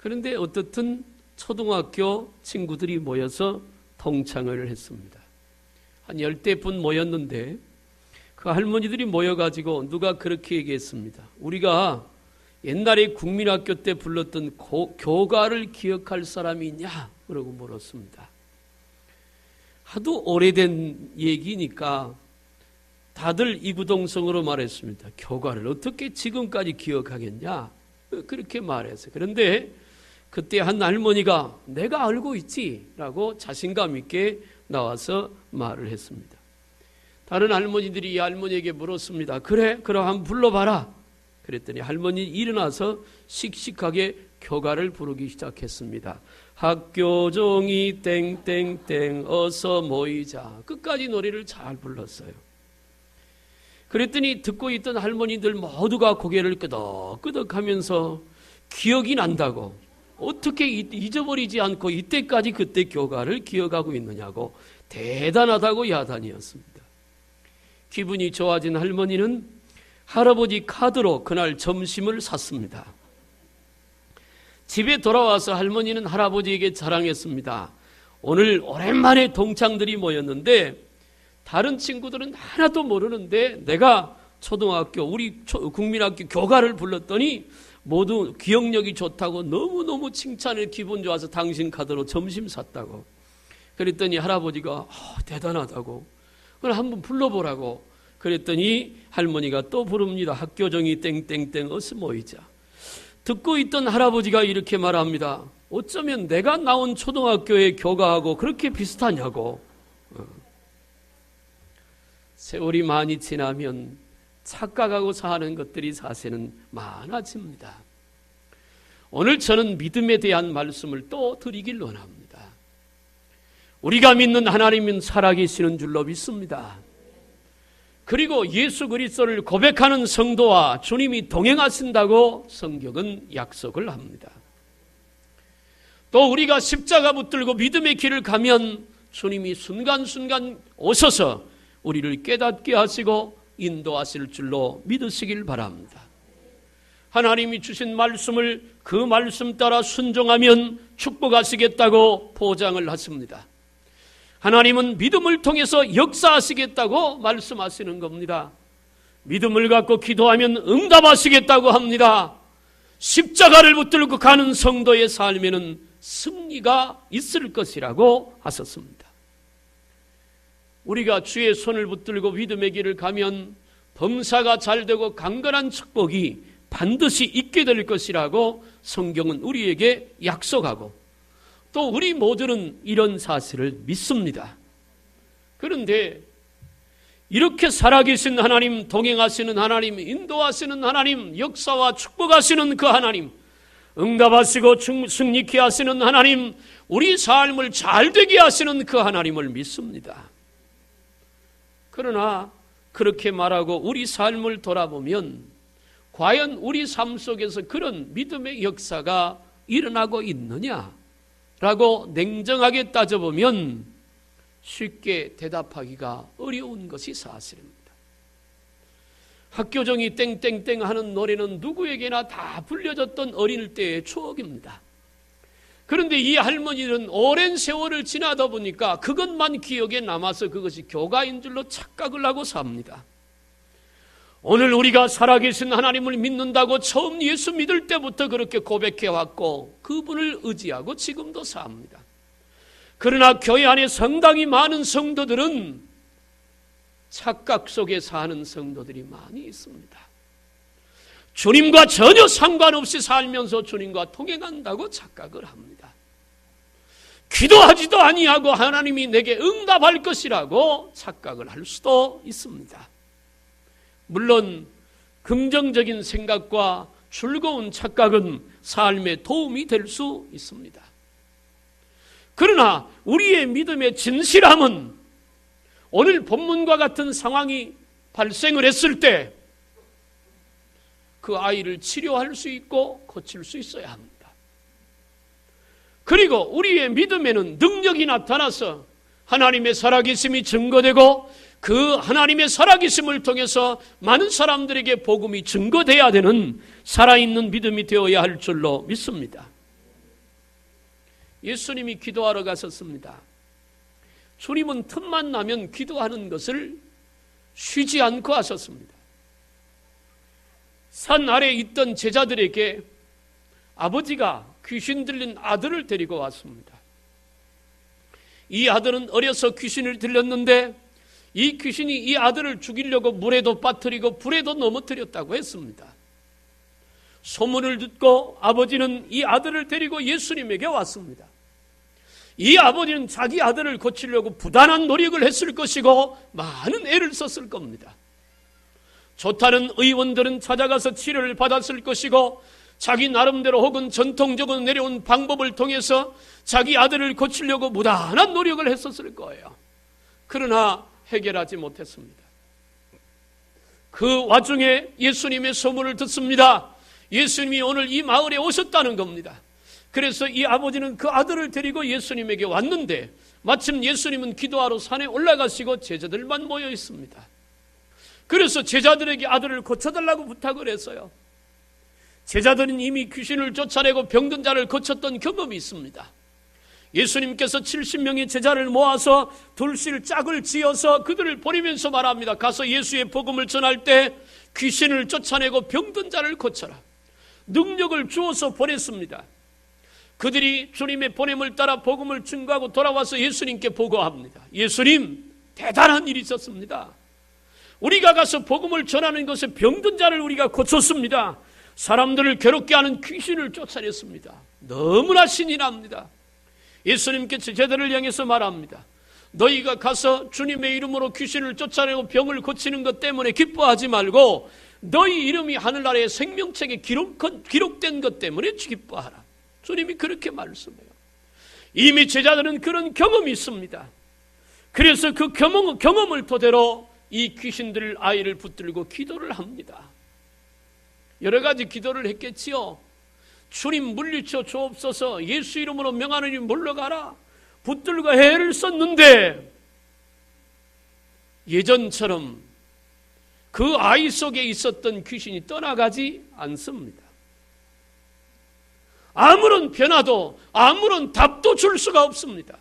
그런데 어떻든 초등학교 친구들이 모여서 동창을 했습니다. 한 10대 모였는데 그 할머니들이 모여가지고 누가 그렇게 얘기했습니다. 우리가 옛날에 국민학교 때 불렀던 교가를 기억할 사람이 있냐? 그러고 물었습니다. 하도 오래된 얘기니까 다들 이구동성으로 말했습니다. 교가를 어떻게 지금까지 기억하겠냐? 그렇게 말했어요. 그런데 그때 한 할머니가 내가 알고 있지 라고 자신감 있게 나와서 말을 했습니다. 다른 할머니들이 이 할머니에게 물었습니다. 그래? 그럼 한번 불러봐라. 그랬더니 할머니 일어나서 씩씩하게 교가를 부르기 시작했습니다. 학교종이 땡땡땡 어서 모이자. 끝까지 노래를 잘 불렀어요. 그랬더니 듣고 있던 할머니들 모두가 고개를 끄덕끄덕 하면서 기억이 난다고, 어떻게 잊어버리지 않고 이때까지 그때 교가를 기억하고 있느냐고 대단하다고 야단이었습니다. 기분이 좋아진 할머니는 할아버지 카드로 그날 점심을 샀습니다. 집에 돌아와서 할머니는 할아버지에게 자랑했습니다. 오늘 오랜만에 동창들이 모였는데 다른 친구들은 하나도 모르는데 내가 초등학교 우리 국민학교 교가를 불렀더니 모두 기억력이 좋다고 너무너무 칭찬을 기분 좋아서 당신 카드로 점심 샀다고. 그랬더니 할아버지가 대단하다고. 그걸 한번 불러보라고. 그랬더니 할머니가 또 부릅니다. 학교종이 땡땡땡 어서 모이자. 듣고 있던 할아버지가 이렇게 말합니다. 어쩌면 내가 나온 초등학교의 교가하고 그렇게 비슷하냐고. 세월이 많이 지나면 착각하고 사는 것들이 사실은 많아집니다. 오늘 저는 믿음에 대한 말씀을 또 드리길 원합니다. 우리가 믿는 하나님은 살아계시는 줄로 믿습니다. 그리고 예수 그리스도를 고백하는 성도와 주님이 동행하신다고 성경은 약속을 합니다. 또 우리가 십자가 붙들고 믿음의 길을 가면 주님이 순간순간 오셔서 우리를 깨닫게 하시고 인도하실 줄로 믿으시길 바랍니다. 하나님이 주신 말씀을 그 말씀 따라 순종하면 축복하시겠다고 보장을 하십니다. 하나님은 믿음을 통해서 역사하시겠다고 말씀하시는 겁니다. 믿음을 갖고 기도하면 응답하시겠다고 합니다. 십자가를 붙들고 가는 성도의 삶에는 승리가 있을 것이라고 하셨습니다. 우리가 주의 손을 붙들고 믿음의 길을 가면 범사가 잘되고 강건한 축복이 반드시 있게 될 것이라고 성경은 우리에게 약속하고 또 우리 모두는 이런 사실을 믿습니다. 그런데 이렇게 살아계신 하나님, 동행하시는 하나님, 인도하시는 하나님, 역사와 축복하시는 그 하나님, 응답하시고 승리케 하시는 하나님, 우리 삶을 잘되게 하시는 그 하나님을 믿습니다. 그러나 그렇게 말하고 우리 삶을 돌아보면 과연 우리 삶 속에서 그런 믿음의 역사가 일어나고 있느냐라고 냉정하게 따져보면 쉽게 대답하기가 어려운 것이 사실입니다. 학교종이 땡땡땡 하는 노래는 누구에게나 다 불려졌던 어릴 때의 추억입니다. 그런데 이 할머니는 오랜 세월을 지나다 보니까 그것만 기억에 남아서 그것이 교가인 줄로 착각을 하고 삽니다. 오늘 우리가 살아계신 하나님을 믿는다고 처음 예수 믿을 때부터 그렇게 고백해왔고 그분을 의지하고 지금도 삽니다. 그러나 교회 안에 상당히 많은 성도들은 착각 속에 사는 성도들이 많이 있습니다. 주님과 전혀 상관없이 살면서 주님과 동행한다고 착각을 합니다. 기도하지도 아니하고 하나님이 내게 응답할 것이라고 착각을 할 수도 있습니다. 물론 긍정적인 생각과 즐거운 착각은 삶에 도움이 될 수 있습니다. 그러나 우리의 믿음의 진실함은 오늘 본문과 같은 상황이 발생을 했을 때 그 아이를 치료할 수 있고 고칠 수 있어야 합니다. 그리고 우리의 믿음에는 능력이 나타나서 하나님의 살아계심이 증거되고 그 하나님의 살아계심을 통해서 많은 사람들에게 복음이 증거돼야 되는 살아있는 믿음이 되어야 할 줄로 믿습니다. 예수님이 기도하러 가셨습니다. 주님은 틈만 나면 기도하는 것을 쉬지 않고 하셨습니다. 산 아래에 있던 제자들에게 아버지가 귀신 들린 아들을 데리고 왔습니다. 이 아들은 어려서 귀신을 들렸는데 이 귀신이 이 아들을 죽이려고 물에도 빠뜨리고 불에도 넘어뜨렸다고 했습니다. 소문을 듣고 아버지는 이 아들을 데리고 예수님에게 왔습니다. 이 아버지는 자기 아들을 고치려고 부단한 노력을 했을 것이고 많은 애를 썼을 겁니다. 좋다는 의원들은 찾아가서 치료를 받았을 것이고 자기 나름대로 혹은 전통적으로 내려온 방법을 통해서 자기 아들을 고치려고 무단한 노력을 했었을 거예요. 그러나 해결하지 못했습니다. 그 와중에 예수님의 소문을 듣습니다. 예수님이 오늘 이 마을에 오셨다는 겁니다. 그래서 이 아버지는 그 아들을 데리고 예수님에게 왔는데 마침 예수님은 기도하러 산에 올라가시고 제자들만 모여 있습니다. 그래서 제자들에게 아들을 고쳐달라고 부탁을 했어요. 제자들은 이미 귀신을 쫓아내고 병든 자를 고쳤던 경험이 있습니다. 예수님께서 70명의 제자를 모아서 둘씩 짝을 지어서 그들을 보내면서 말합니다. 가서 예수의 복음을 전할 때 귀신을 쫓아내고 병든 자를 고쳐라. 능력을 주어서 보냈습니다. 그들이 주님의 보냄을 따라 복음을 증거하고 돌아와서 예수님께 보고합니다. 예수님, 대단한 일이 있었습니다. 우리가 가서 복음을 전하는 것에 병든 자를 우리가 고쳤습니다. 사람들을 괴롭게 하는 귀신을 쫓아냈습니다. 너무나 신이 납니다. 예수님께서 제자들을 향해서 말합니다. 너희가 가서 주님의 이름으로 귀신을 쫓아내고 병을 고치는 것 때문에 기뻐하지 말고 너희 이름이 하늘나라의 생명책에 기록된 것 때문에 기뻐하라. 주님이 그렇게 말씀해요. 이미 제자들은 그런 경험이 있습니다. 그래서 그 경험을 토대로 이 귀신들 아이를 붙들고 기도를 합니다. 여러 가지 기도를 했겠지요. 주님 물리쳐 주옵소서, 예수 이름으로 명하느니 물러가라, 붙들고 애를 썼는데 예전처럼 그 아이 속에 있었던 귀신이 떠나가지 않습니다. 아무런 변화도 아무런 답도 줄 수가 없습니다.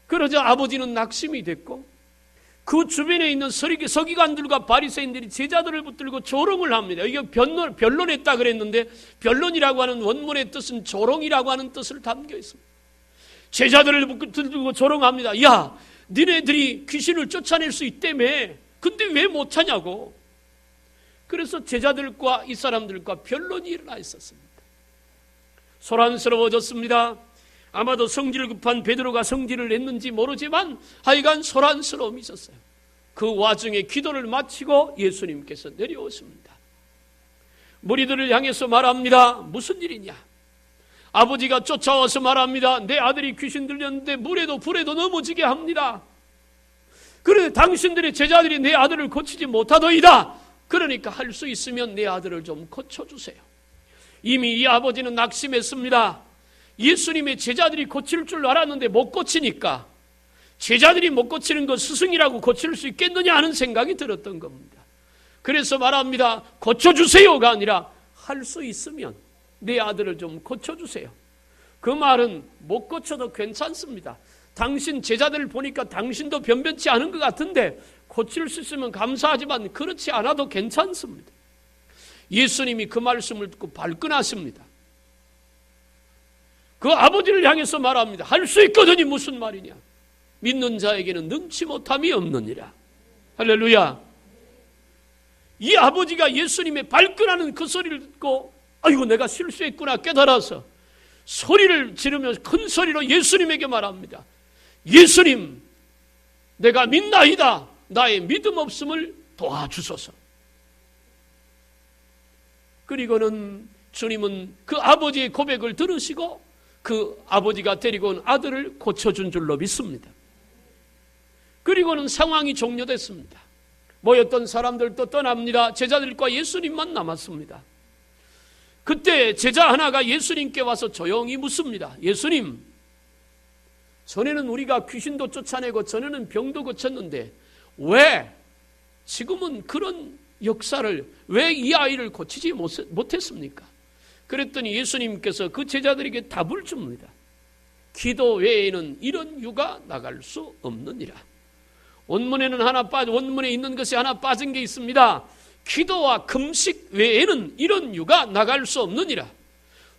그러자 아버지는 낙심이 됐고 그 주변에 있는 서기관들과 바리새인들이 제자들을 붙들고 조롱을 합니다. 이게 변론했다 그랬는데 변론이라고 하는 원문의 뜻은 조롱이라고 하는 뜻을 담겨 있습니다. 제자들을 붙들고 조롱합니다. 야, 니네들이 귀신을 쫓아낼 수 있다며. 근데 왜 못하냐고. 그래서 제자들과 이 사람들과 변론이 일어나 있었습니다. 소란스러워졌습니다. 아마도 성질 급한 베드로가 성질을 냈는지 모르지만 하여간 소란스러움이 있었어요. 그 와중에 기도를 마치고 예수님께서 내려오십니다. 무리들을 향해서 말합니다. 무슨 일이냐? 아버지가 쫓아와서 말합니다. 내 아들이 귀신 들렸는데 물에도 불에도 넘어지게 합니다. 그런데 당신들의 제자들이 내 아들을 고치지 못하더이다. 그러니까 할 수 있으면 내 아들을 좀 고쳐주세요. 이미 이 아버지는 낙심했습니다. 예수님의 제자들이 고칠 줄 알았는데 못 고치니까 제자들이 못 고치는 거 스승이라고 고칠 수 있겠느냐 하는 생각이 들었던 겁니다. 그래서 말합니다. 고쳐주세요가 아니라 할 수 있으면 내 아들을 좀 고쳐주세요. 그 말은 못 고쳐도 괜찮습니다. 당신 제자들을 보니까 당신도 변변치 않은 것 같은데 고칠 수 있으면 감사하지만 그렇지 않아도 괜찮습니다. 예수님이 그 말씀을 듣고 발끈하십니다. 그 아버지를 향해서 말합니다. 할 수 있거든이 무슨 말이냐? 믿는 자에게는 능치 못함이 없느니라. 할렐루야. 이 아버지가 예수님의 발끈하는 그 소리를 듣고 아이고 내가 실수했구나 깨달아서 소리를 지르면서 큰 소리로 예수님에게 말합니다. 예수님, 내가 믿나이다. 나의 믿음 없음을 도와주소서. 그리고는 주님은 그 아버지의 고백을 들으시고 그 아버지가 데리고 온 아들을 고쳐준 줄로 믿습니다. 그리고는 상황이 종료됐습니다. 모였던 사람들도 떠납니다. 제자들과 예수님만 남았습니다. 그때 제자 하나가 예수님께 와서 조용히 묻습니다. 예수님, 전에는 우리가 귀신도 쫓아내고 전에는 병도 고쳤는데 왜 지금은 그런 역사를 왜 이 아이를 고치지 못했습니까? 그랬더니 예수님께서 그 제자들에게 답을 줍니다. 기도 외에는 이런 유가 나갈 수 없느니라. 원문에 있는 것이 하나 빠진 게 있습니다. 기도와 금식 외에는 이런 유가 나갈 수 없느니라.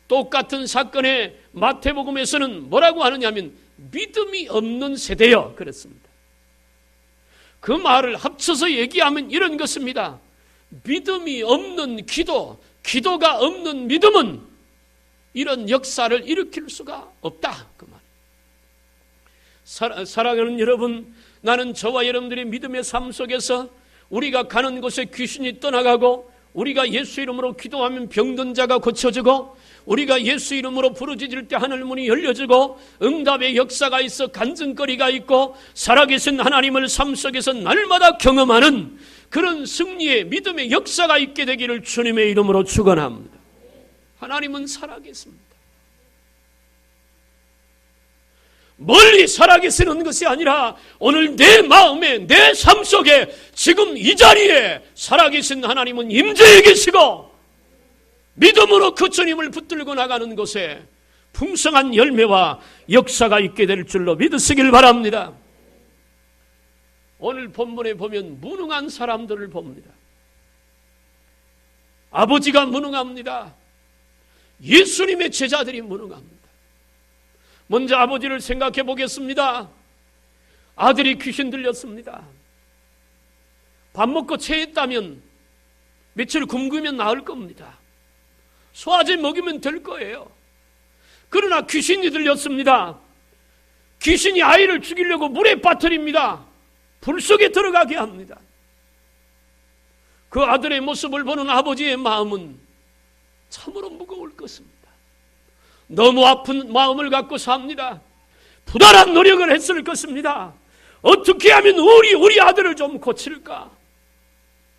똑같은 사건에 마태복음에서는 뭐라고 하느냐면 믿음이 없는 세대여 그랬습니다. 그 말을 합쳐서 얘기하면 이런 것입니다. 믿음이 없는 기도, 기도가 없는 믿음은 이런 역사를 일으킬 수가 없다. 그 말. 사랑하는 여러분, 나는 저와 여러분들의 믿음의 삶 속에서 우리가 가는 곳에 귀신이 떠나가고, 우리가 예수 이름으로 기도하면 병든 자가 고쳐지고, 우리가 예수 이름으로 부르짖을 때 하늘문이 열려지고, 응답의 역사가 있어 간증거리가 있고, 살아계신 하나님을 삶 속에서 날마다 경험하는 그런 승리의 믿음의 역사가 있게 되기를 주님의 이름으로 축원합니다. 하나님은 살아계십니다. 멀리 살아계시는 것이 아니라 오늘 내 마음에, 내 삶 속에 지금 이 자리에 살아계신 하나님은 임재해 계시고, 믿음으로 그 주님을 붙들고 나가는 곳에 풍성한 열매와 역사가 있게 될 줄로 믿으시길 바랍니다. 오늘 본문에 보면 무능한 사람들을 봅니다. 아버지가 무능합니다. 예수님의 제자들이 무능합니다. 먼저 아버지를 생각해 보겠습니다. 아들이 귀신 들렸습니다. 밥 먹고 체했다면 며칠 굶으면 나을 겁니다. 소화제 먹이면 될 거예요. 그러나 귀신이 들렸습니다. 귀신이 아이를 죽이려고 물에 빠뜨립니다. 불 속에 들어가게 합니다. 그 아들의 모습을 보는 아버지의 마음은 참으로 무거울 것입니다. 너무 아픈 마음을 갖고 삽니다. 부단한 노력을 했을 것입니다. 어떻게 하면 우리 아들을 좀 고칠까?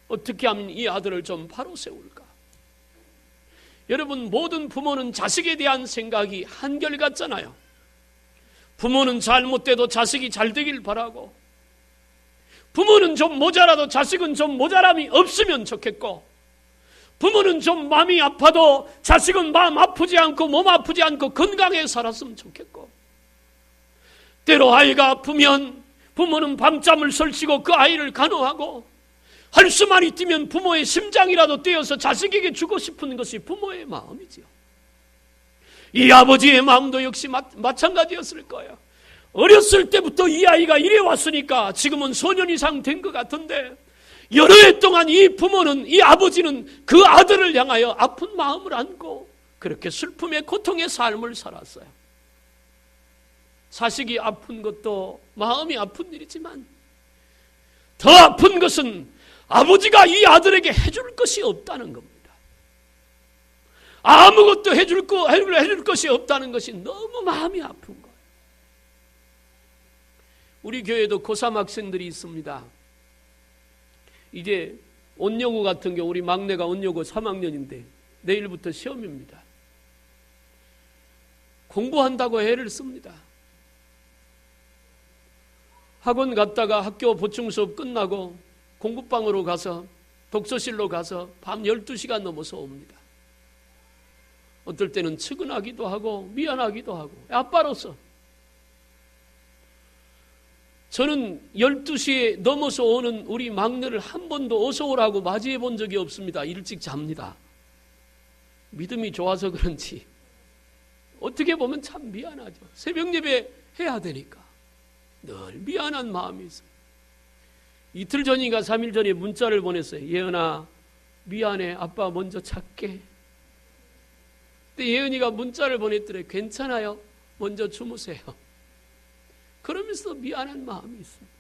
어떻게 하면 이 아들을 좀 바로 세울까? 여러분, 모든 부모는 자식에 대한 생각이 한결같잖아요. 부모는 잘못돼도 자식이 잘 되길 바라고, 부모는 좀 모자라도 자식은 좀 모자람이 없으면 좋겠고, 부모는 좀 마음이 아파도 자식은 마음 아프지 않고 몸 아프지 않고 건강해 살았으면 좋겠고, 때로 아이가 아프면 부모는 밤잠을 설치고 그 아이를 간호하고, 한숨만 뛰면 부모의 심장이라도 떼어서 자식에게 주고 싶은 것이 부모의 마음이지요. 이 아버지의 마음도 역시 마찬가지였을 거예요. 어렸을 때부터 이 아이가 이래 왔으니까 지금은 소년 이상 된 것 같은데, 여러 해 동안 이 부모는, 이 아버지는 그 아들을 향하여 아픈 마음을 안고 그렇게 슬픔의 고통의 삶을 살았어요. 자식이 아픈 것도 마음이 아픈 일이지만 더 아픈 것은 아버지가 이 아들에게 해줄 것이 없다는 겁니다. 아무것도 해줄 것이 없다는 것이 너무 마음이 아픈 거예요. 우리 교회도 고3 학생들이 있습니다. 이제 온여고 같은 경우 우리 막내가 온여고 3학년인데 내일부터 시험입니다. 공부한다고 애를 씁니다. 학원 갔다가 학교 보충 수업 끝나고 공부방으로 가서, 독서실로 가서 밤 12시가 넘어서 옵니다. 어떨 때는 측은하기도 하고 미안하기도 하고, 아빠로서 저는 12시에 넘어서 오는 우리 막내를 한 번도 어서 오라고 맞이해 본 적이 없습니다. 일찍 잡니다. 믿음이 좋아서 그런지 어떻게 보면 참 미안하죠. 새벽 예배 해야 되니까 늘 미안한 마음이 있어요. 이틀 전인가 3일 전에 문자를 보냈어요. 예은아, 미안해. 아빠 먼저 잘게. 근데 예은이가 문자를 보냈더래. 괜찮아요. 먼저 주무세요. 그러면서 미안한 마음이 있습니다.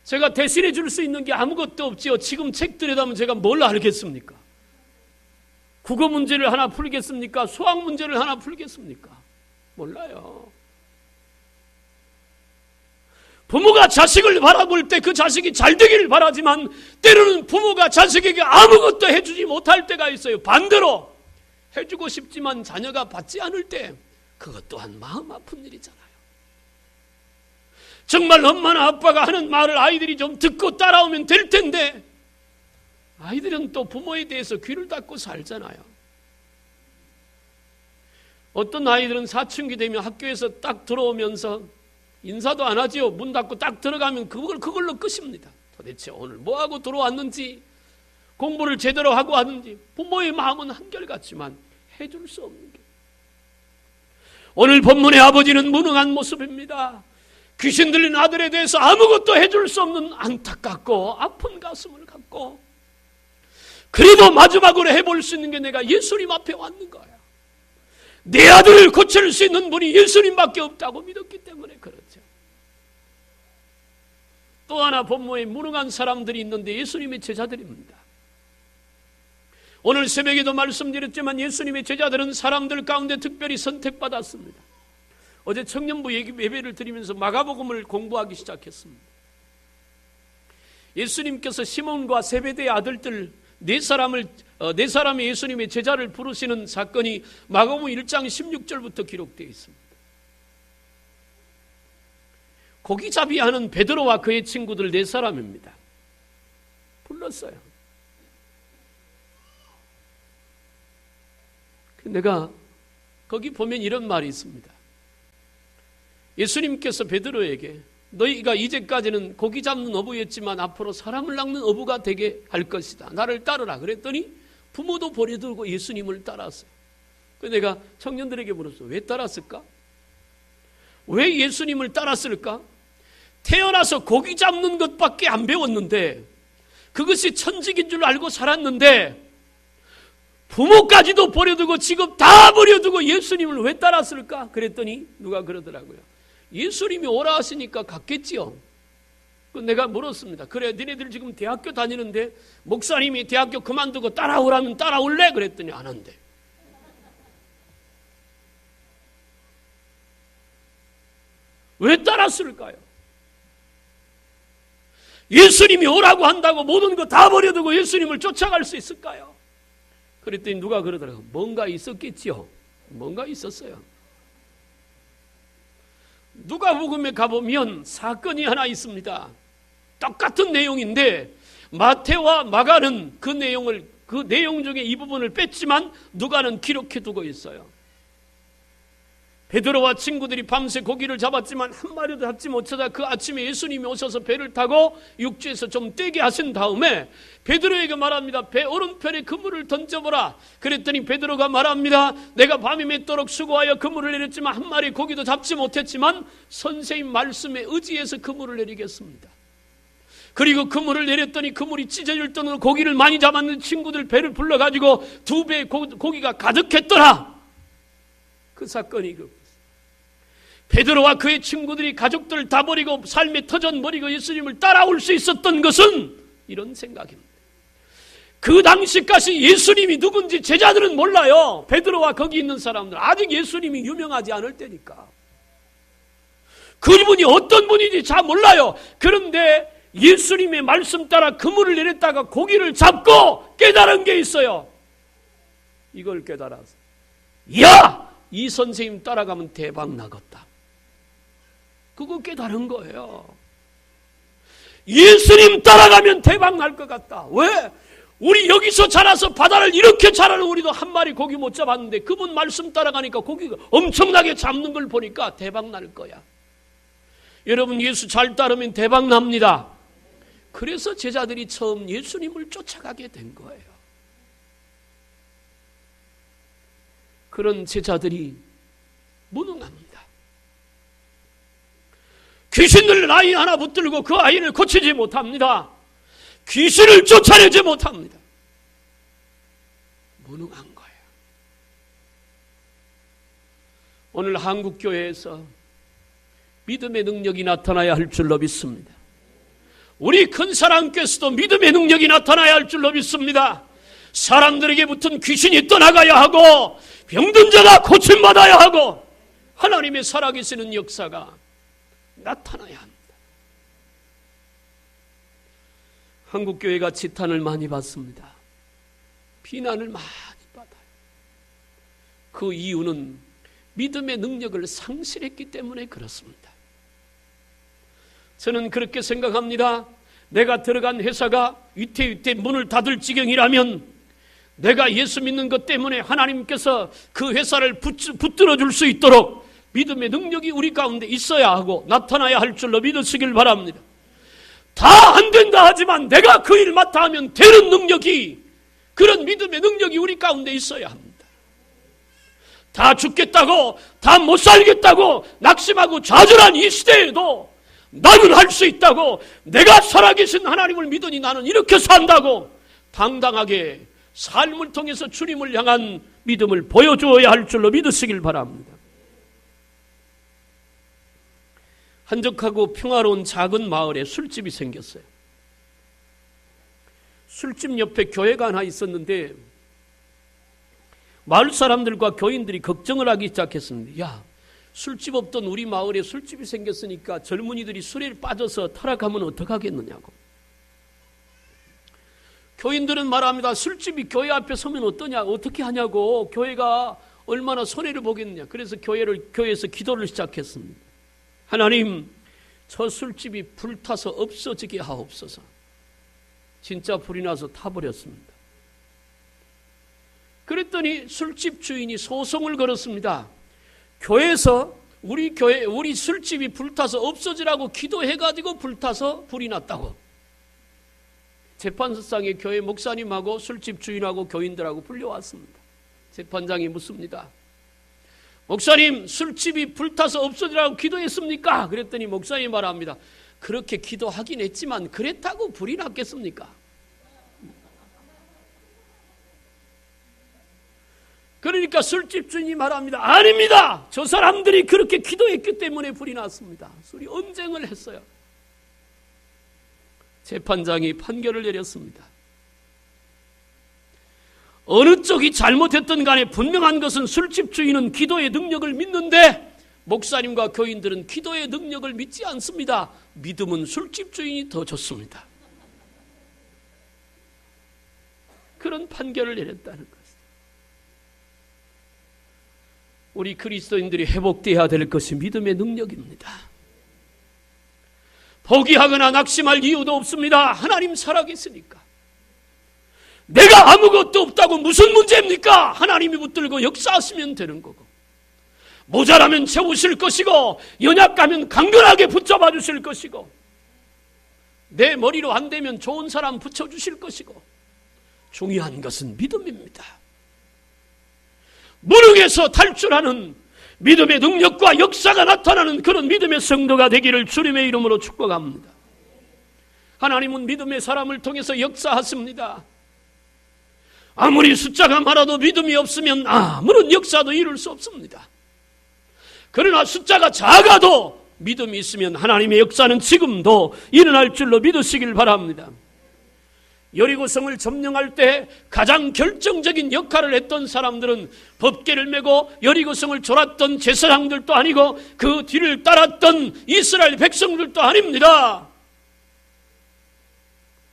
제가 대신해 줄 수 있는 게 아무것도 없지요. 지금 책 들여다보면 제가 뭘 알겠습니까? 국어 문제를 하나 풀겠습니까? 수학 문제를 하나 풀겠습니까? 몰라요. 부모가 자식을 바라볼 때 그 자식이 잘 되기를 바라지만, 때로는 부모가 자식에게 아무것도 해주지 못할 때가 있어요. 반대로 해주고 싶지만 자녀가 받지 않을 때, 그것 또한 마음 아픈 일이잖아요. 정말 엄마나 아빠가 하는 말을 아이들이 좀 듣고 따라오면 될 텐데 아이들은 또 부모에 대해서 귀를 닫고 살잖아요. 어떤 아이들은 사춘기 되면 학교에서 딱 들어오면서 인사도 안 하지요. 문 닫고 딱 들어가면 그걸로 끝입니다. 도대체 오늘 뭐하고 들어왔는지, 공부를 제대로 하고 왔는지. 부모의 마음은 한결같지만 해줄 수 없는 게. 오늘 본문의 아버지는 무능한 모습입니다. 귀신 들린 아들에 대해서 아무것도 해줄 수 없는 안타깝고 아픈 가슴을 갖고, 그래도 마지막으로 해볼 수 있는 게 내가 예수님 앞에 왔는 거야. 내 아들을 고칠 수 있는 분이 예수님밖에 없다고 믿었기 때문에 그렇죠. 또 하나 본모에 무능한 사람들이 있는데 예수님의 제자들입니다. 오늘 새벽에도 말씀드렸지만 예수님의 제자들은 사람들 가운데 특별히 선택받았습니다. 어제 청년부 예배를 드리면서 마가복음을 공부하기 시작했습니다. 예수님께서 시몬과 세베대의 아들들 네 사람의 예수님의 제자를 부르시는 사건이 마가복음 1장 16절부터 기록되어 있습니다. 고기잡이 하는 베드로와 그의 친구들 네 사람입니다. 불렀어요. 내가 거기 보면 이런 말이 있습니다. 예수님께서 베드로에게 너희가 이제까지는 고기 잡는 어부였지만 앞으로 사람을 낚는 어부가 되게 할 것이다. 나를 따르라. 그랬더니 부모도 버려두고 예수님을 따랐어요. 그래서 내가 청년들에게 물었어. 왜 따랐을까? 왜 예수님을 따랐을까? 태어나서 고기 잡는 것밖에 안 배웠는데, 그것이 천직인 줄 알고 살았는데 부모까지도 버려두고 지금 다 버려두고 예수님을 왜 따랐을까? 그랬더니 누가 그러더라고요. 예수님이 오라 하시니까 갔겠지요. 내가 물었습니다. 그래, 니네들 지금 대학교 다니는데 목사님이 대학교 그만두고 따라오라면 따라올래? 그랬더니 안 한대. 왜 따랐을까요? 예수님이 오라고 한다고 모든 거 다 버려두고 예수님을 쫓아갈 수 있을까요? 그랬더니 누가 그러더라고요. 뭔가 있었겠지요. 뭔가 있었어요. 누가복음에 가보면 사건이 하나 있습니다. 똑같은 내용인데 마태와 마가는 그 내용 중에 이 부분을 뺐지만 누가는 기록해두고 있어요. 베드로와 친구들이 밤새 고기를 잡았지만 한 마리도 잡지 못하다 그 아침에 예수님이 오셔서 배를 타고 육지에서 좀 떼게 하신 다음에 베드로에게 말합니다. 배 오른편에 그물을 던져보라. 그랬더니 베드로가 말합니다. 내가 밤이 맺도록 수고하여 그물을 내렸지만 한 마리 고기도 잡지 못했지만 선생님 말씀에 의지해서 그물을 내리겠습니다. 그리고 그물을 내렸더니 그물이 찢어질 정도로 고기를 많이 잡았는 친구들 배를 불러가지고 2배의 고기가 가득했더라. 그 사건이 베드로와 그의 친구들이 가족들을 다 버리고 삶의 터전 버리고 예수님을 따라올 수 있었던 것은 이런 생각입니다. 그 당시까지 예수님이 누군지 제자들은 몰라요. 베드로와 거기 있는 사람들 아직 예수님이 유명하지 않을 때니까 그분이 어떤 분인지 잘 몰라요. 그런데 예수님의 말씀 따라 그물을 내렸다가 고기를 잡고 깨달은 게 있어요. 이걸 깨달아서 야! 이 선생님 따라가면 대박 나겠다. 그거 깨달은 거예요. 예수님 따라가면 대박 날 것 같다. 왜? 우리 여기서 자라서 바다를 이렇게 자라는 우리도 한 마리 고기 못 잡았는데 그분 말씀 따라가니까 고기가 엄청나게 잡는 걸 보니까 대박 날 거야. 여러분 예수 잘 따르면 대박 납니다. 그래서 제자들이 처음 예수님을 쫓아가게 된 거예요. 그런 제자들이 무능합니다. 귀신을 아이 하나 붙들고 그 아이를 고치지 못합니다. 귀신을 쫓아내지 못합니다. 무능한 거예요. 오늘 한국교회에서 믿음의 능력이 나타나야 할 줄로 믿습니다. 우리 큰 사랑께서도 믿음의 능력이 나타나야 할 줄로 믿습니다. 사람들에게 붙은 귀신이 떠나가야 하고 병든 자가 고침받아야 하고 하나님의 살아계시는 역사가 나타나야 합니다. 한국교회가 지탄을 많이 받습니다. 비난을 많이 받아요. 그 이유는 믿음의 능력을 상실했기 때문에 그렇습니다. 저는 그렇게 생각합니다. 내가 들어간 회사가 위태위태 문을 닫을 지경이라면 내가 예수 믿는 것 때문에 하나님께서 그 회사를 붙들어 줄 수 있도록 믿음의 능력이 우리 가운데 있어야 하고 나타나야 할 줄로 믿으시길 바랍니다. 다 안 된다 하지만 내가 그 일 맡아 하면 되는 능력이, 그런 믿음의 능력이 우리 가운데 있어야 합니다. 다 죽겠다고, 다 못 살겠다고 낙심하고 좌절한 이 시대에도 나는 할 수 있다고, 내가 살아계신 하나님을 믿으니 나는 이렇게 산다고 당당하게 삶을 통해서 주님을 향한 믿음을 보여주어야 할 줄로 믿으시길 바랍니다. 한적하고 평화로운 작은 마을에 술집이 생겼어요. 술집 옆에 교회가 하나 있었는데 마을 사람들과 교인들이 걱정을 하기 시작했습니다. 야, 술집 없던 우리 마을에 술집이 생겼으니까 젊은이들이 술에 빠져서 타락하면 어떡하겠느냐고. 교인들은 말합니다. 술집이 교회 앞에 서면 어떠냐, 어떻게 하냐고, 교회가 얼마나 손해를 보겠느냐. 그래서 교회에서 기도를 시작했습니다. 하나님, 저 술집이 불타서 없어지게 하옵소서. 진짜 불이 나서 타버렸습니다. 그랬더니 술집 주인이 소송을 걸었습니다. 교회에서 우리 술집이 불타서 없어지라고 기도해가지고 불타서 불이 났다고. 재판서상에 교회 목사님하고 술집 주인하고 교인들하고 불려왔습니다. 재판장이 묻습니다. 목사님, 술집이 불타서 없어지라고 기도했습니까? 그랬더니 목사님이 말합니다. 그렇게 기도하긴 했지만 그랬다고 불이 났겠습니까? 그러니까 술집 주인이 말합니다. 아닙니다. 저 사람들이 그렇게 기도했기 때문에 불이 났습니다. 술이 언쟁을 했어요. 재판장이 판결을 내렸습니다. 어느 쪽이 잘못했든 간에 분명한 것은 술집 주인은 기도의 능력을 믿는데 목사님과 교인들은 기도의 능력을 믿지 않습니다. 믿음은 술집 주인이 더 좋습니다. 그런 판결을 내렸다는 것입니다. 우리 그리스도인들이 회복되어야 될 것이 믿음의 능력입니다. 포기하거나 낙심할 이유도 없습니다. 하나님 살아계시니까. 내가 아무것도 없다고 무슨 문제입니까? 하나님이 붙들고 역사하시면 되는 거고, 모자라면 채우실 것이고, 연약하면 강건하게 붙잡아 주실 것이고, 내 머리로 안 되면 좋은 사람 붙여주실 것이고, 중요한 것은 믿음입니다. 무능에서 탈출하는 믿음의 능력과 역사가 나타나는 그런 믿음의 성도가 되기를 주님의 이름으로 축복합니다. 하나님은 믿음의 사람을 통해서 역사하십니다. 아무리 숫자가 많아도 믿음이 없으면 아무런 역사도 이룰 수 없습니다. 그러나 숫자가 작아도 믿음이 있으면 하나님의 역사는 지금도 일어날 줄로 믿으시길 바랍니다. 여리고성을 점령할 때 가장 결정적인 역할을 했던 사람들은 법궤를 메고 여리고성을 졸았던 제사장들도 아니고 그 뒤를 따랐던 이스라엘 백성들도 아닙니다.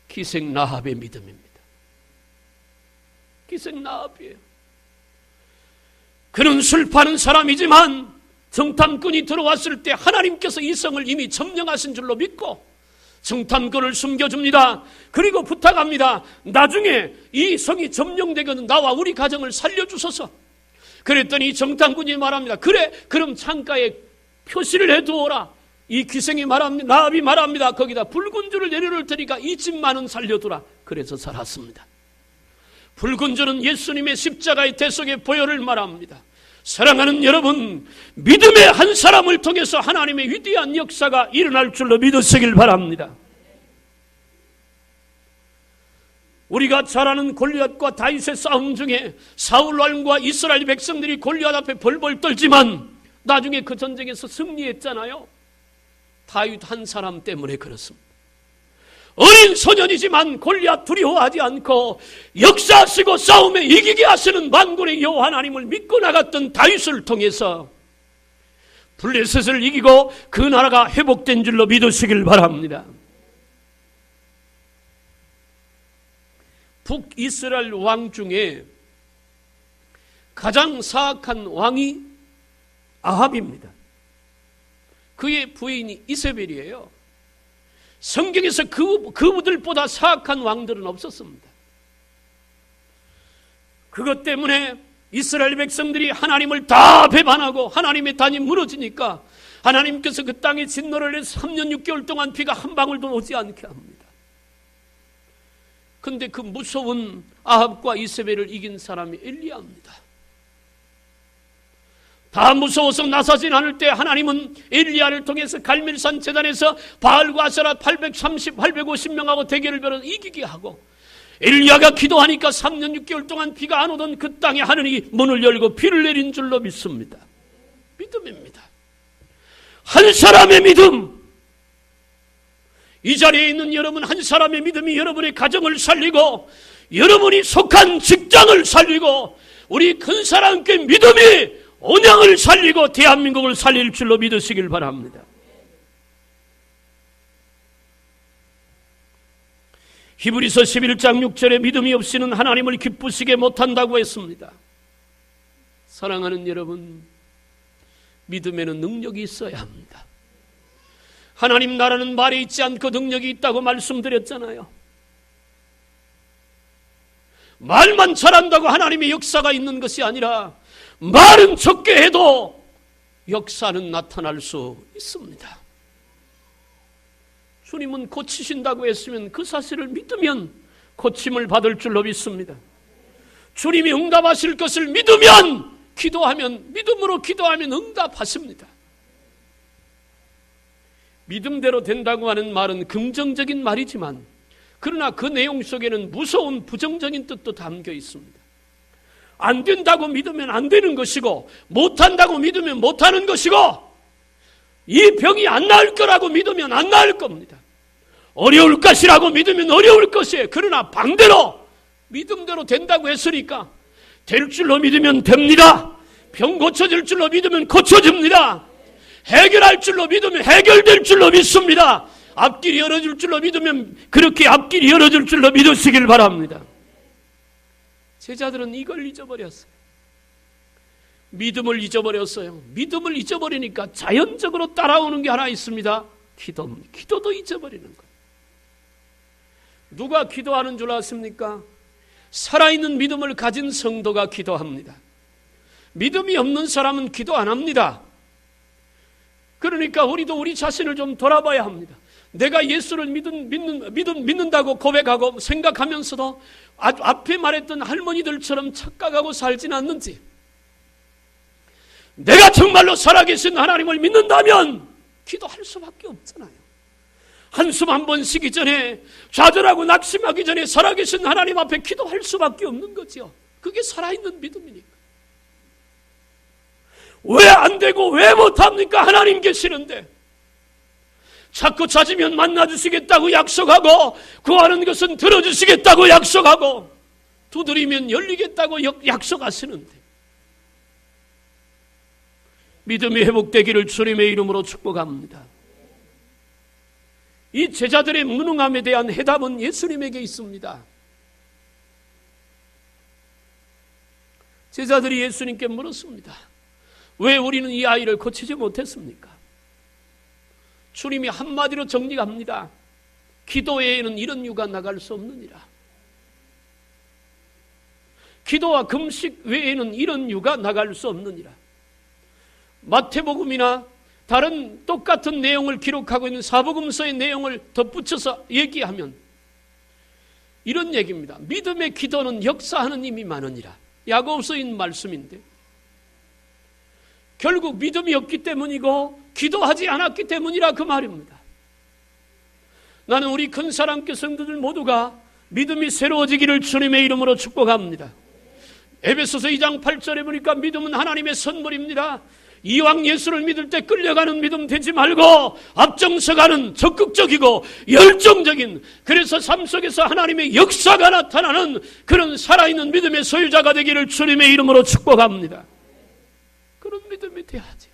기생 라합의 믿음입니다. 기생 라합이에요. 그는 술 파는 사람이지만 정탐꾼이 들어왔을 때 하나님께서 이 성을 이미 점령하신 줄로 믿고 정탐꾼을 숨겨줍니다. 그리고 부탁합니다. 나중에 이 성이 점령되거든 나와 우리 가정을 살려주소서. 그랬더니 정탐꾼이 말합니다. 그래, 그럼 창가에 표시를 해두어라. 이 기생이 말합니다. 라합이 말합니다. 거기다 붉은 줄을 내려놓을 테니까 이 집만은 살려두라. 그래서 살았습니다. 붉은 줄은 예수님의 십자가의 대속의 보혈을 말합니다. 사랑하는 여러분, 믿음의 한 사람을 통해서 하나님의 위대한 역사가 일어날 줄로 믿으시길 바랍니다. 우리가 잘 아는 골리앗과 다윗의 싸움 중에 사울 왕과 이스라엘 백성들이 골리앗 앞에 벌벌 떨지만 나중에 그 전쟁에서 승리했잖아요. 다윗 한 사람 때문에 그렇습니다. 어린 소년이지만 골리앗 두려워하지 않고 역사하시고 싸움에 이기게 하시는 만군의 여호와 하나님을 믿고 나갔던 다윗을 통해서 블레셋을 이기고 그 나라가 회복된 줄로 믿으시길 바랍니다. 북이스라엘 왕 중에 가장 사악한 왕이 아합입니다. 그의 부인이 이세벨이에요. 성경에서 그들보다 사악한 왕들은 없었습니다. 그것 때문에 이스라엘 백성들이 하나님을 다 배반하고 하나님의 단이 무너지니까 하나님께서 그 땅에 진노를 해서 3년 6개월 동안 비가 한 방울도 오지 않게 합니다. 그런데 그 무서운 아합과 이세벨을 이긴 사람이 엘리야입니다. 다 무서워서 나서진 않을 때 하나님은 엘리야를 통해서 갈멜산 제단에서 바알과 아세라 850명하고 대결을 벌여 이기게 하고, 엘리야가 기도하니까 3년 6개월 동안 비가 안 오던 그 땅에 하늘이 문을 열고 비를 내린 줄로 믿습니다. 믿음입니다. 한 사람의 믿음. 이 자리에 있는 여러분, 한 사람의 믿음이 여러분의 가정을 살리고 여러분이 속한 직장을 살리고 우리 큰 사람께 믿음이 언양을 살리고 대한민국을 살릴 줄로 믿으시길 바랍니다. 히브리서 11장 6절에 믿음이 없이는 하나님을 기쁘시게 못한다고 했습니다. 사랑하는 여러분, 믿음에는 능력이 있어야 합니다. 하나님 나라는 말에 있지 않고 능력이 있다고 말씀드렸잖아요. 말만 잘한다고 하나님의 역사가 있는 것이 아니라 말은 적게 해도 역사는 나타날 수 있습니다. 주님은 고치신다고 했으면 그 사실을 믿으면 고침을 받을 줄로 믿습니다. 주님이 응답하실 것을 믿으면 믿음으로 기도하면 응답하십니다. 믿음대로 된다고 하는 말은 긍정적인 말이지만 그러나 그 내용 속에는 무서운 부정적인 뜻도 담겨 있습니다. 안 된다고 믿으면 안 되는 것이고 못한다고 믿으면 못하는 것이고 이 병이 안 나을 거라고 믿으면 안 나을 겁니다. 어려울 것이라고 믿으면 어려울 것이에요. 그러나 반대로 믿음대로 된다고 했으니까 될 줄로 믿으면 됩니다. 병 고쳐질 줄로 믿으면 고쳐집니다. 해결할 줄로 믿으면 해결될 줄로 믿습니다. 앞길이 열어질 줄로 믿으면 그렇게 앞길이 열어질 줄로 믿으시길 바랍니다. 제자들은 이걸 잊어버렸어요. 믿음을 잊어버렸어요. 믿음을 잊어버리니까 자연적으로 따라오는 게 하나 있습니다. 기도도 잊어버리는 거예요. 누가 기도하는 줄 아십니까? 살아있는 믿음을 가진 성도가 기도합니다. 믿음이 없는 사람은 기도 안 합니다. 그러니까 우리도 우리 자신을 좀 돌아봐야 합니다. 내가 예수를 믿는다고 고백하고 생각하면서도 앞에 말했던 할머니들처럼 착각하고 살진 않는지, 내가 정말로 살아계신 하나님을 믿는다면 기도할 수밖에 없잖아요. 한숨 한 번 쉬기 전에, 좌절하고 낙심하기 전에 살아계신 하나님 앞에 기도할 수밖에 없는 거죠. 그게 살아있는 믿음이니까. 왜 안 되고 왜 못합니까? 하나님 계시는데. 자꾸 찾으면 만나주시겠다고 약속하고, 구하는 것은 들어주시겠다고 약속하고, 두드리면 열리겠다고 약속하시는데, 믿음이 회복되기를 주님의 이름으로 축복합니다. 이 제자들의 무능함에 대한 해답은 예수님에게 있습니다. 제자들이 예수님께 물었습니다. 왜 우리는 이 아이를 고치지 못했습니까? 주님이 한마디로 정리합니다. 기도 외에는 이런 유가 나갈 수 없느니라. 기도와 금식 외에는 이런 유가 나갈 수 없느니라. 마태복음이나 다른 똑같은 내용을 기록하고 있는 사복음서의 내용을 덧붙여서 얘기하면 이런 얘기입니다. 믿음의 기도는 역사하는 힘이 많으니라. 야고보서인 말씀인데, 결국 믿음이 없기 때문이고 기도하지 않았기 때문이라 그 말입니다. 나는 우리 큰 사랑교회 성도들 모두가 믿음이 새로워지기를 주님의 이름으로 축복합니다. 에베소서 2장 8절에 보니까 믿음은 하나님의 선물입니다. 이왕 예수를 믿을 때 끌려가는 믿음 되지 말고 앞장서가는 적극적이고 열정적인, 그래서 삶 속에서 하나님의 역사가 나타나는 그런 살아있는 믿음의 소유자가 되기를 주님의 이름으로 축복합니다. 그런 믿음이 돼야죠.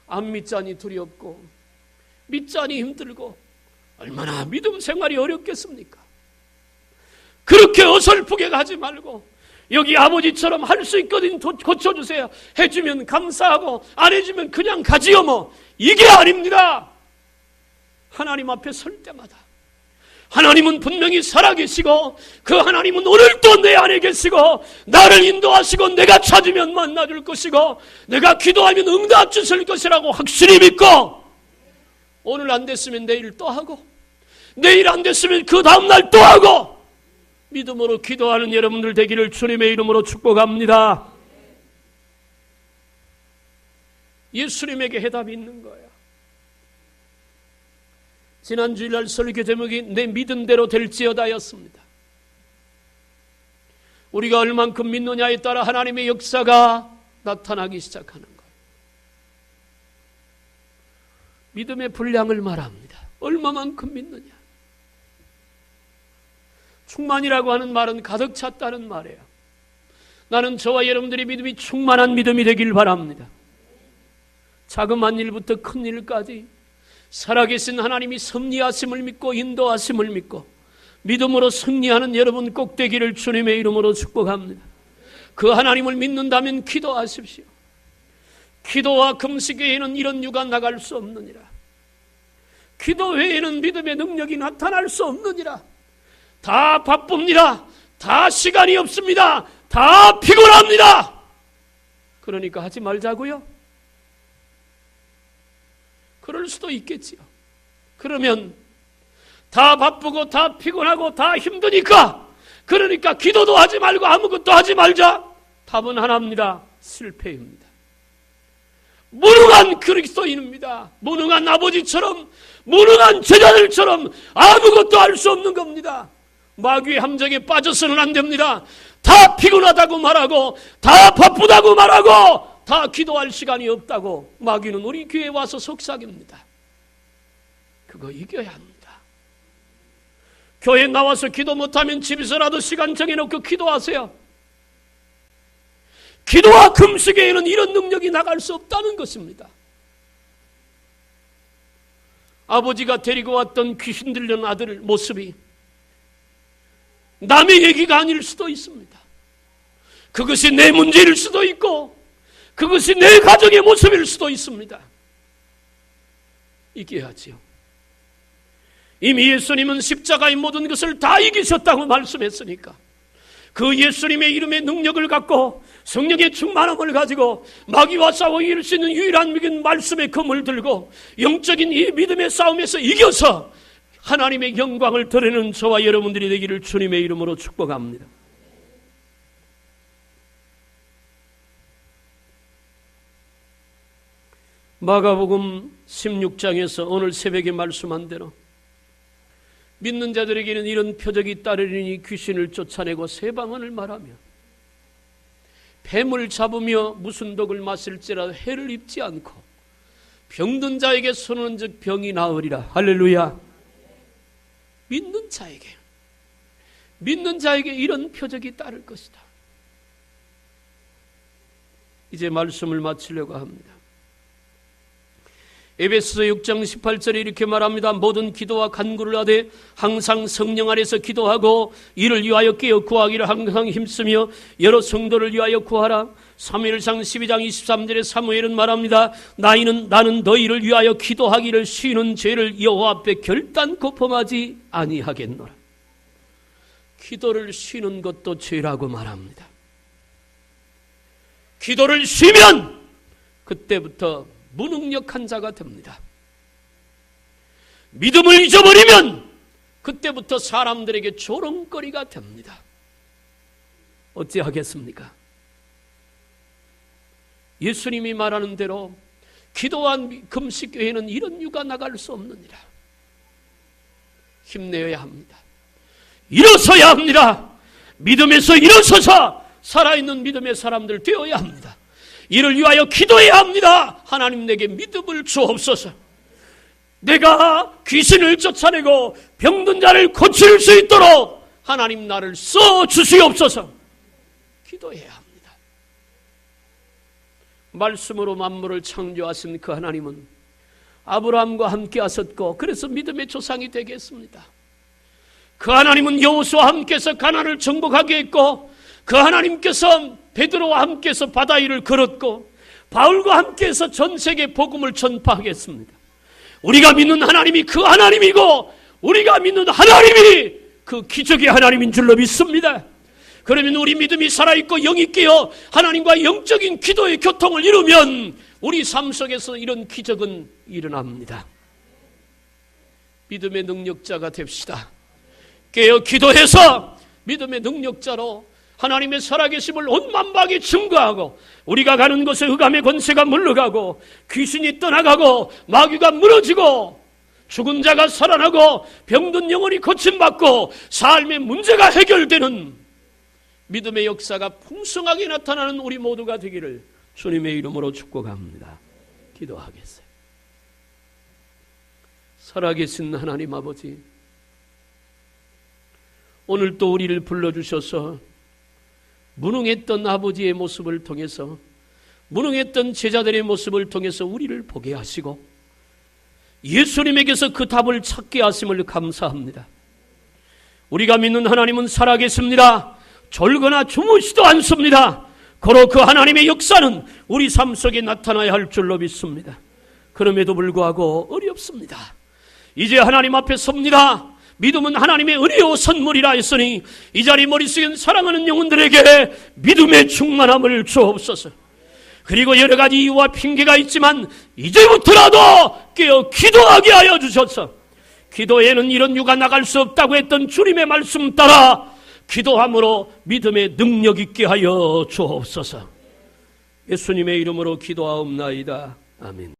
안 믿자니 두렵고 믿자니 힘들고 얼마나 믿음 생활이 어렵겠습니까? 그렇게 어설프게 가지 말고 여기 아버지처럼 할 수 있거든 고쳐주세요. 해주면 감사하고 안 해주면 그냥 가지요 뭐. 이게 아닙니다. 하나님 앞에 설 때마다 하나님은 분명히 살아계시고 그 하나님은 오늘도 내 안에 계시고 나를 인도하시고 내가 찾으면 만나줄 것이고 내가 기도하면 응답 주실 것이라고 확실히 믿고 오늘 안 됐으면 내일 또 하고 내일 안 됐으면 그 다음날 또 하고 믿음으로 기도하는 여러분들 되기를 주님의 이름으로 축복합니다. 예수님에게 해답이 있는 거예요. 지난 주일날 설교 제목이 내 믿음대로 될지어다였습니다. 우리가 얼만큼 믿느냐에 따라 하나님의 역사가 나타나기 시작하는 거예요. 믿음의 분량을 말합니다. 얼마만큼 믿느냐. 충만이라고 하는 말은 가득 찼다는 말이에요. 나는 저와 여러분들의 믿음이 충만한 믿음이 되길 바랍니다. 자그마한 일부터 큰 일까지 살아계신 하나님이 섭리하심을 믿고 인도하심을 믿고 믿음으로 승리하는 여러분 꼭 되기를 주님의 이름으로 축복합니다. 그 하나님을 믿는다면 기도하십시오. 기도와 금식 외에는 이런 유가 나갈 수 없느니라. 기도 외에는 믿음의 능력이 나타날 수 없느니라. 다 바쁩니다. 다 시간이 없습니다. 다 피곤합니다. 그러니까 하지 말자고요? 그럴 수도 있겠지요. 그러면 다 바쁘고 다 피곤하고 다 힘드니까 그러니까 기도도 하지 말고 아무것도 하지 말자. 답은 하나입니다. 실패입니다. 무능한 그리스도인입니다. 무능한 아버지처럼 무능한 제자들처럼 아무것도 할 수 없는 겁니다. 마귀의 함정에 빠져서는 안 됩니다. 다 피곤하다고 말하고 다 바쁘다고 말하고 다 기도할 시간이 없다고 마귀는 우리 교회에 와서 속삭입니다. 그거 이겨야 합니다. 교회 나와서 기도 못하면 집에서라도 시간 정해놓고 기도하세요. 기도와 금식 외에는 이런 능력이 나갈 수 없다는 것입니다. 아버지가 데리고 왔던 귀신 들린 아들 모습이 남의 얘기가 아닐 수도 있습니다. 그것이 내 문제일 수도 있고 그것이 내 가정의 모습일 수도 있습니다. 이겨야지요. 이미 예수님은 십자가의 모든 것을 다 이기셨다고 말씀했으니까 그 예수님의 이름의 능력을 갖고 성령의 충만함을 가지고 마귀와 싸워 이길 수 있는 유일한 믿음 말씀의 검을 들고 영적인 이 믿음의 싸움에서 이겨서 하나님의 영광을 드리는 저와 여러분들이 되기를 주님의 이름으로 축복합니다. 마가복음 16장에서 오늘 새벽에 말씀한 대로 믿는 자들에게는 이런 표적이 따르리니 귀신을 쫓아내고 새 방언을 말하며 뱀을 잡으며 무슨 독을 마실지라도 해를 입지 않고 병든 자에게 손은 즉 병이 나으리라. 할렐루야. 믿는 자에게 이런 표적이 따를 것이다. 이제 말씀을 마치려고 합니다. 에베소서 6장 18절에 이렇게 말합니다. 모든 기도와 간구를 하되 항상 성령 안에서 기도하고 이를 위하여 깨어 구하기를 항상 힘쓰며 여러 성도를 위하여 구하라. 사무엘상 12장 23절에 사무엘은 말합니다. 나는 너희를 위하여 기도하기를 쉬는 죄를 여호와 앞에 결단코 범하지 아니하겠노라. 기도를 쉬는 것도 죄라고 말합니다. 기도를 쉬면 그때부터 무능력한 자가 됩니다. 믿음을 잊어버리면 그때부터 사람들에게 조롱거리가 됩니다. 어찌하겠습니까? 예수님이 말하는 대로 기도와 금식 외에는 이런 유가 나갈 수 없느니라. 힘내어야 합니다. 일어서야 합니다. 믿음에서 일어서서 살아있는 믿음의 사람들 되어야 합니다. 이를 위하여 기도해야 합니다. 하나님 내게 믿음을 주옵소서. 내가 귀신을 쫓아내고 병든 자를 고칠 수 있도록 하나님 나를 써주시옵소서. 기도해야 합니다. 말씀으로 만물을 창조하신 그 하나님은 아브라함과 함께 하셨고 그래서 믿음의 조상이 되게 했습니다. 그 하나님은 여호수아와 함께서 가나안을 정복하게 했고 그 하나님께서 베드로와 함께서 바다 위를 걸었고 바울과 함께서 전 세계 복음을 전파하겠습니다. 우리가 믿는 하나님이 그 하나님이고 우리가 믿는 하나님이 그 기적의 하나님인 줄로 믿습니다. 그러면 우리 믿음이 살아있고 영이 깨어 하나님과 영적인 기도의 교통을 이루면 우리 삶 속에서 이런 기적은 일어납니다. 믿음의 능력자가 됩시다. 깨어 기도해서 믿음의 능력자로 하나님의 살아계심을 온 만방에 증거하고 우리가 가는 곳에 흑암의 권세가 물러가고 귀신이 떠나가고 마귀가 무너지고 죽은 자가 살아나고 병든 영혼이 고침받고 삶의 문제가 해결되는 믿음의 역사가 풍성하게 나타나는 우리 모두가 되기를 주님의 이름으로 축복합니다. 기도하겠어요. 살아계신 하나님 아버지, 오늘 또 우리를 불러주셔서 무능했던 아버지의 모습을 통해서 무능했던 제자들의 모습을 통해서 우리를 보게 하시고 예수님에게서 그 답을 찾게 하심을 감사합니다. 우리가 믿는 하나님은 살아계십니다. 졸거나 주무시도 않습니다. 고로 그 하나님의 역사는 우리 삶 속에 나타나야 할 줄로 믿습니다. 그럼에도 불구하고 어렵습니다. 이제 하나님 앞에 섭니다. 믿음은 하나님의 은혜요 선물이라 했으니 이 자리 머릿속엔 사랑하는 영혼들에게 믿음의 충만함을 주옵소서. 그리고 여러 가지 이유와 핑계가 있지만 이제부터라도 깨어 기도하게 하여 주셔서 기도에는 이런 유가 나갈 수 없다고 했던 주님의 말씀 따라 기도함으로 믿음의 능력 있게 하여 주옵소서. 예수님의 이름으로 기도하옵나이다. 아멘.